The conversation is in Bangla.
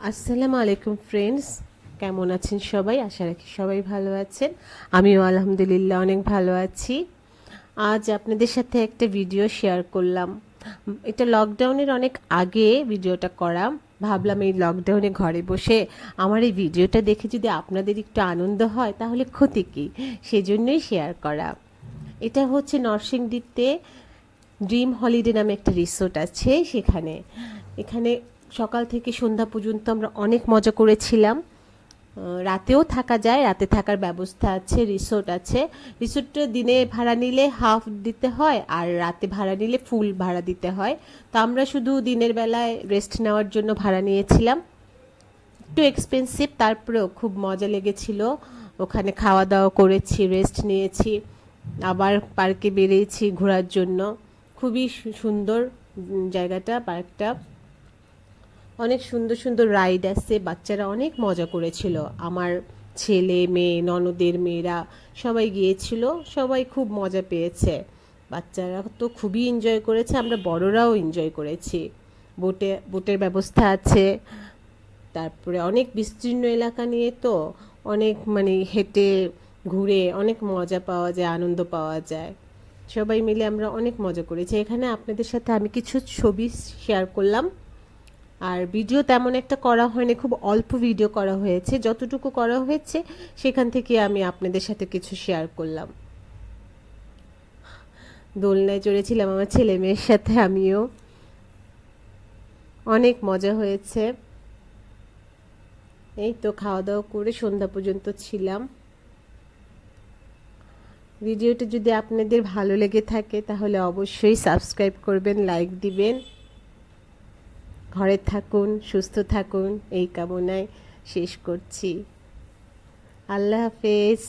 আসসালামু আলাইকুম ফ্রেন্ডস, কেমন আছেন সবাই? আশা রাখি সবাই ভালো আছেন। আমিও আলহামদুলিল্লাহ অনেক ভালো আছি। আজ আপনাদের সাথে একটা ভিডিও শেয়ার করলাম। এটা লকডাউনের অনেক আগে ভিডিওটা করা। ভাবলাম এই লকডাউনে ঘরে বসে আমার এই ভিডিওটা দেখে যদি আপনাদের একটু আনন্দ হয় তাহলে ক্ষতি কী, সেজন্যই শেয়ার করা। এটা হচ্ছে নরসিংদীতে ড্রিম হলিডে নামে একটা রিসোর্ট আছে সেখানে। এখানে সকাল থেকে সন্ধ্যা পর্যন্ত আমরা অনেক মজা করেছিলাম। রাতেও থাকা যায়, রাতে থাকার ব্যবস্থা আছে, রিসোর্ট আছে। রিসোর্টটা দিনে ভাড়া নিলে হাফ দিতে হয় আর রাতে ভাড়া নিলে ফুল ভাড়া দিতে হয়। তো আমরা শুধু দিনের বেলায় রেস্ট নেওয়ার জন্য ভাড়া নিয়েছিলাম। একটু এক্সপেন্সিভ, তারপরেও খুব মজা লেগেছিল। ওখানে খাওয়া দাওয়া করেছি, রেস্ট নিয়েছি, আবার পার্কে বেরিয়েছি ঘোরার জন্য। খুবই সুন্দর জায়গাটা, পার্কটা। অনেক সুন্দর সুন্দর রাইড আছে, বাচ্চারা অনেক মজা করেছিল। আমার ছেলে মেয়ে, ননদের মেয়েরা সবাই গিয়েছিল, সবাই খুব মজা পেয়েছে। বাচ্চারা তো খুবই এনজয় করেছে, আমরা বড়রাও এনজয় করেছি। বোটের ব্যবস্থা আছে। তারপরে অনেক বিস্তীর্ণ এলাকা নিয়ে তো অনেক হেঁটে ঘুরে অনেক মজা পাওয়া যায়, আনন্দ পাওয়া যায়। সবাই মিলে আমরা অনেক মজা করেছি। এখানে আপনাদের সাথে আমি কিছু ছবি শেয়ার করলাম। আর ভিডিও তেমন একটা করা হয়নি, খুব অল্প ভিডিও করা হয়েছে। যতটুকু করা হয়েছে সেখান থেকে আমি আপনাদের সাথে কিছু শেয়ার করলাম। দোলনায় চড়েছিলাম আমার ছেলে মেয়ের সাথে, আমিও। অনেক মজা হয়েছে। এই তো খাওয়া দাওয়া করে সন্ধ্যা পর্যন্ত ছিলাম। ভিডিওটা যদি আপনাদের ভালো লেগে থাকে তাহলে অবশ্যই সাবস্ক্রাইব করবেন, লাইক দিবেন। ঘরে থাকুন, সুস্থ থাকুন, এই কামনায় শেষ করছি। আল্লাহ হাফেজ।